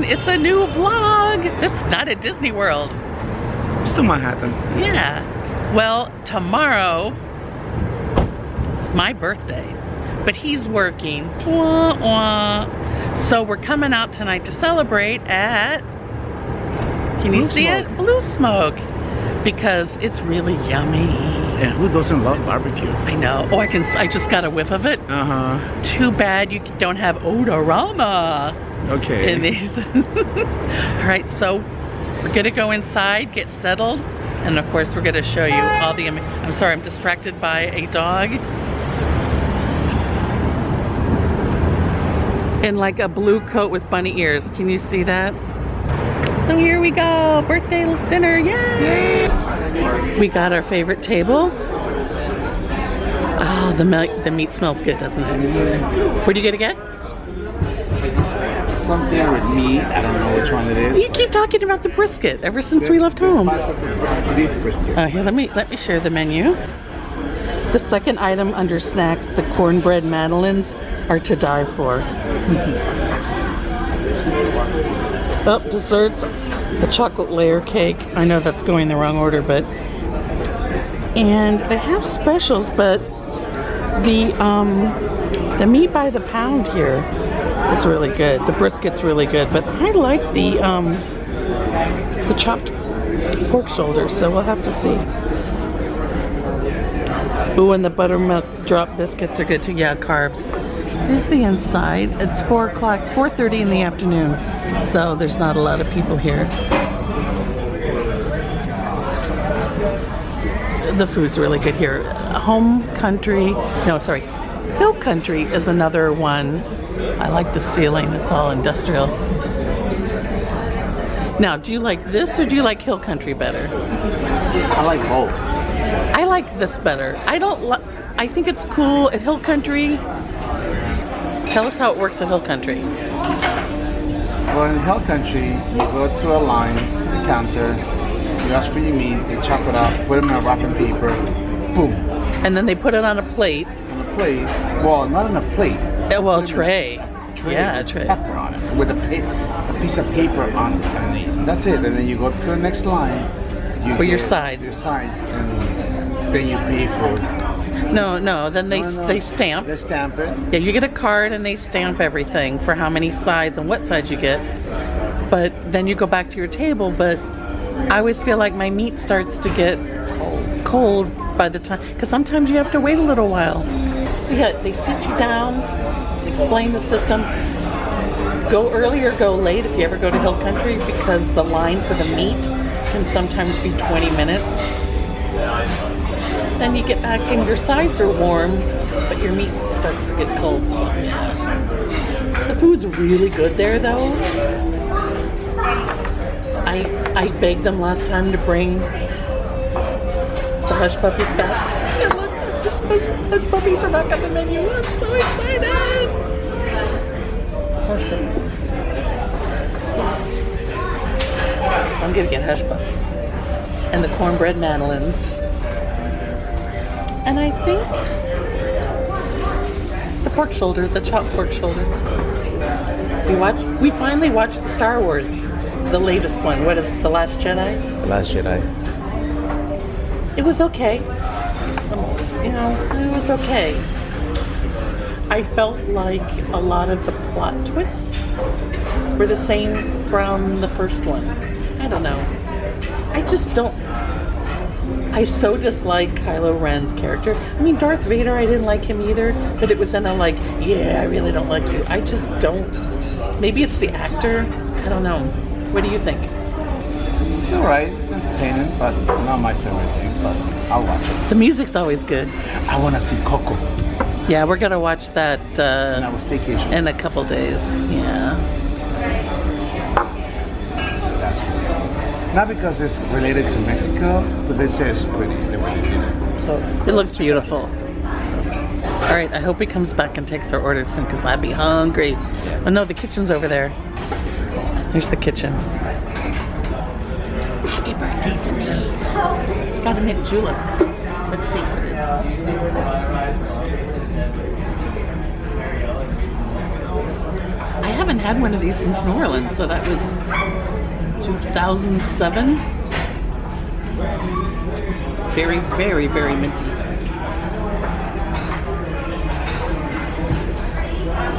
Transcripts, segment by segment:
it's a new vlog. It's not at Disney World. Still Manhattan. Yeah. Well, tomorrow is my birthday, but he's working. Wah, wah. So we're coming out tonight to celebrate at, can you see it? Blue Smoke. Because it's really yummy. And who doesn't love barbecue? I know. Oh, I just got a whiff of it. Too bad you don't have odorama. Okay. In these. All right, so we're gonna go inside, get settled, and of course we're gonna show you all the. I'm sorry, I'm distracted by a dog. In like a blue coat with bunny ears. Can you see that? So here we go, birthday dinner, yay! We got our favorite table. Oh, the meat smells good, doesn't it? What are you gonna get? Something with meat, I don't know which one it is. You keep talking about the brisket ever since we left home. Beef brisket. Here, let me share the menu. The second item under snacks, the cornbread madeleines, are to die for. Oh, desserts, the chocolate layer cake. I know that's going the wrong order, but... And they have specials, but the meat by the pound here is really good. The brisket's really good, but I like the chopped pork shoulder, so we'll have to see. Ooh, and the buttermilk drop biscuits are good too. Yeah, carbs. Here's the inside. It's 4 o'clock, 4:30 in the afternoon, so there's not a lot of people here. The food's really good here. Hill Country is another one. I like the ceiling, it's all industrial. Now, do you like this or do you like Hill Country better? I like both. I like this better. I think it's cool at Hill Country. Tell us how it works at Hill Country. Well, in Hill Country, you go to a line, to the counter, you ask for your meat, they chop it up, put it in a wrapping paper, boom. And then they put it on a plate. On a plate? Well, not on a plate. Well, tray. Yeah, a tray. Pepper on it, with a piece of paper on it. That's it. And then you go to the next line. For your sides. Your sides, and then you pay for it. No. Then they stamp. They stamp it. Yeah, you get a card and they stamp everything for how many sides and what sides you get. But then you go back to your table. But I always feel like my meat starts to get cold by the time, because sometimes you have to wait a little while. See how they sit you down, explain the system. Go early or go late if you ever go to Hill Country, because the line for the meat can sometimes be 20 minutes. Then you get back and your sides are warm, but your meat starts to get cold. So yeah. The food's really good there though. I begged them last time to bring the hush puppies back. And look, hush puppies are back on the menu. I'm so excited. Hush puppies. So I'm gonna get hush puppies and the cornbread madeleines. And I think the pork shoulder, the chopped pork shoulder. We finally watched the Star Wars, the latest one. What is it, The Last Jedi? The Last Jedi. It was okay. It was okay. I felt like a lot of the plot twists were the same from the first one. I don't know. I so dislike Kylo Ren's character. I mean, Darth Vader, I didn't like him either, but it was in a like, yeah, I really don't like you. I just don't. Maybe it's the actor. I don't know. What do you think? It's alright. It's entertaining, but not my favorite thing, but I'll watch it. The music's always good. I want to see Coco. Yeah, we're going to watch that staycation. In a couple days. Yeah. That's good. Not because it's related to Mexico, but they say it's pretty the way they did it. So it looks beautiful. All right, I hope he comes back and takes our order soon, because I'd be hungry. Oh no, the kitchen's over there. Here's the kitchen. Happy birthday to me. Got a mint julep. Let's see what it is. I haven't had one of these since New Orleans, so that was 2007. It's very, very, very minty.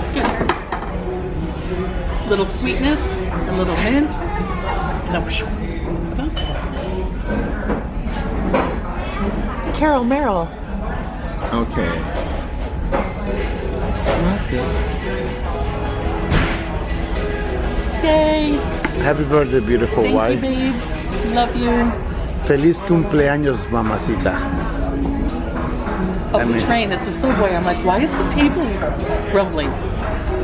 It's good. Little sweetness, a little mint, and a Carol Merrill. Okay. That's good. Yay! Happy birthday, beautiful Thank wife. you, babe. Love you. Feliz cumpleaños, mamacita. Oh, the train, it's a subway. I'm like, why is the table rumbling?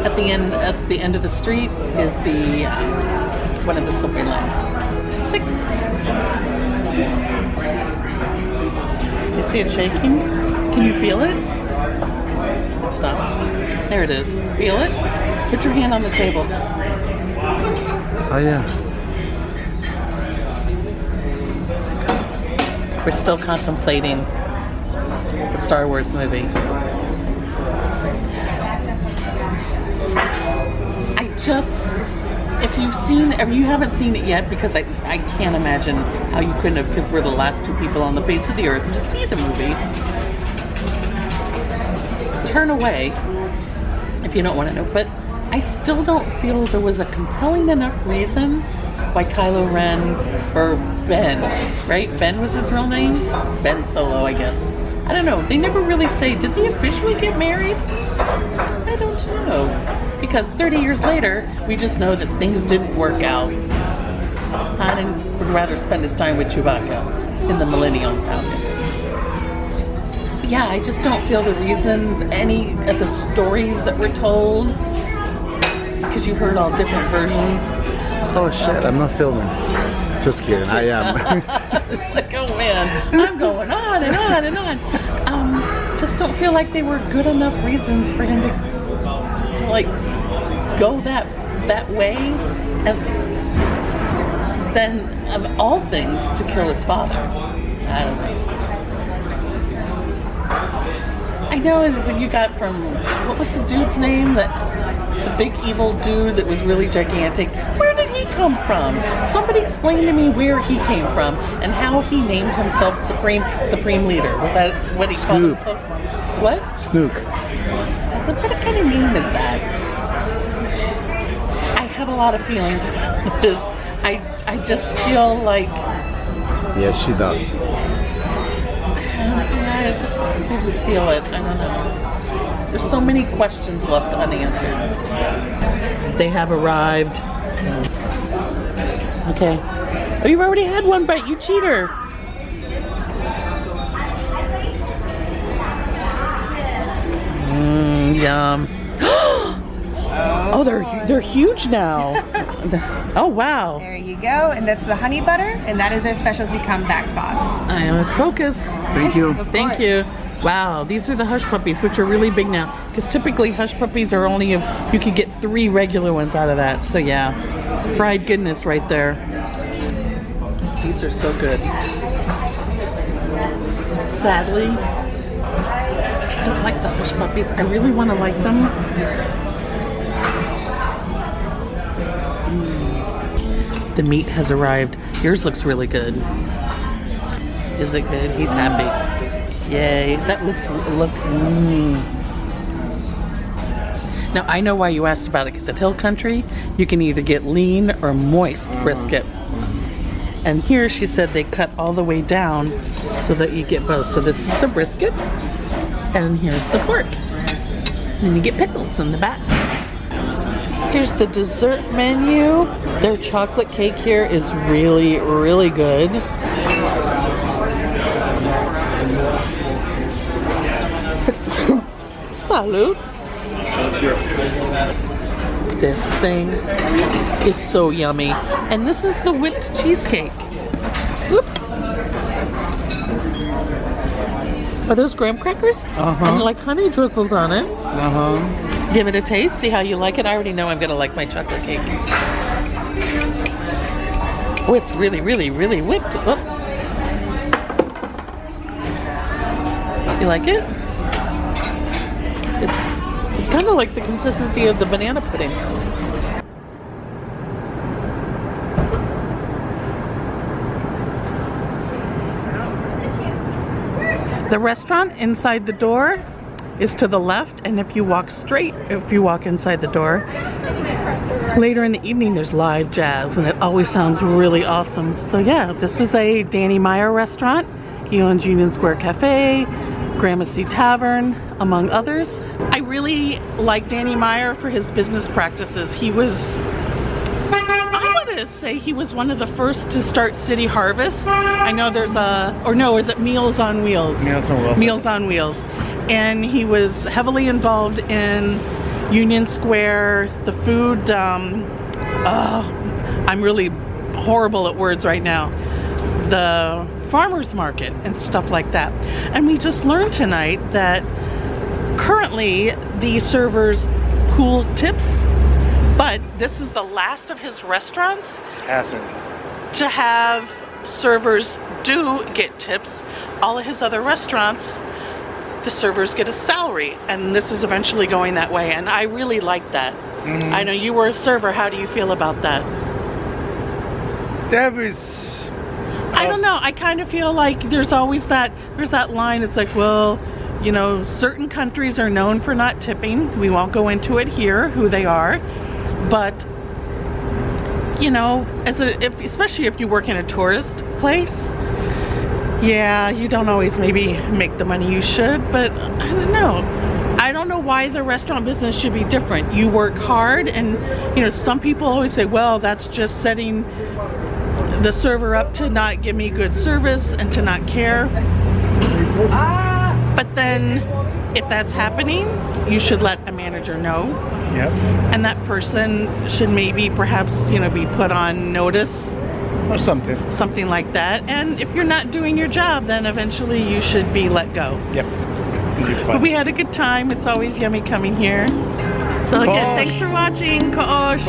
At the end of the street is the one of the subway lines. 6. You see it shaking? Can you feel it? It stopped. There it is. Feel it? Put your hand on the table. Oh yeah. We're still contemplating the Star Wars movie. If you haven't seen it yet, because I can't imagine how you couldn't have, because we're the last 2 people on the face of the earth to see the movie. Turn away if you don't want to know, but I still don't feel there was a compelling enough reason why Kylo Ren, or Ben, right? Ben was his real name? Ben Solo, I guess. I don't know. They never really say, did they officially get married? I don't know. Because 30 years later, we just know that things didn't work out. Han would rather spend his time with Chewbacca in the Millennium Falcon. But yeah, I just don't feel the reason any of the stories that were told, because you heard all different versions. Oh shit, I'm not filming. Just kidding, I am. It's like, oh man, I'm going on and on and on. Just don't feel like they were good enough reasons for him to like go that way, and then of all things to kill his father. I don't know. I know that you got from, what was the dude's name? The big evil dude that was really gigantic. Where did he come from? Somebody explain to me where he came from and how he named himself Supreme Leader. Was that what he called himself? What? Snook. What kind of name is that? I have a lot of feelings about this. I just feel like... Yes, she does. I just didn't feel it. I don't know. There's so many questions left unanswered. They have arrived. Okay. Oh, you've already had one bite, you cheater. Yum. Oh, they're huge now. Oh, wow. There you go, and that's the honey butter, and that is our specialty comeback sauce. I am at focus. Thank you. Thank you. Wow, these are the hush puppies, which are really big now. Because typically hush puppies are only, you could get 3 regular ones out of that. So yeah, fried goodness right there. These are so good. Sadly, I don't like the hush puppies. I really want to like them. The meat has arrived. Yours looks really good. Is it good? He's happy. Yay. That look. Now, I know why you asked about it, because at Hill Country, you can either get lean or moist brisket. And here she said they cut all the way down so that you get both. So this is the brisket, and here's the pork. And you get pickles in the back. Here's the dessert menu. Their chocolate cake here is really, really good. Salud. This thing is so yummy. And this is the whipped cheesecake. Oops. Are those graham crackers? And like honey drizzled on it. Give it a taste, see how you like it. I already know I'm gonna like my chocolate cake. Oh, it's really, really, really whipped. Oh. You like it? It's kind of like the consistency of the banana pudding. The restaurant inside the door is to the left, and if you walk inside the door, later in the evening there's live jazz, and it always sounds really awesome. So yeah, this is a Danny Meyer restaurant. He owns Union Square Cafe, Gramercy Tavern, among others. I really like Danny Meyer for his business practices. He was, I want to say he was one of the first to start City Harvest. I know there's is it Meals on Wheels? Meals on Wheels. Meals on Wheels. And he was heavily involved in Union Square, the food, I'm really horrible at words right now. The farmers market and stuff like that. And we just learned tonight that currently the servers pool tips, but this is the last of his restaurants to have servers do get tips. All of his other restaurants, the servers get a salary, and this is eventually going that way, and I really like that. I know you were a server. How do you feel about that? That was... I don't know. I kind of feel like there's that line. It's like, well, you know, certain countries are known for not tipping. We won't go into it here, who they are, but you know, especially if you work in a tourist place, yeah, you don't always maybe make the money you should, but I don't know. I don't know why the restaurant business should be different. You work hard, and you know, some people always say, well, that's just setting the server up to not give me good service and to not care. But then if that's happening, you should let a manager know. Yep. And that person should maybe perhaps, you know, be put on notice Or something. Something like that. And if you're not doing your job, then eventually you should be let go. Yep. But we had a good time. It's always yummy coming here. So again, thanks for watching. Ko-osh.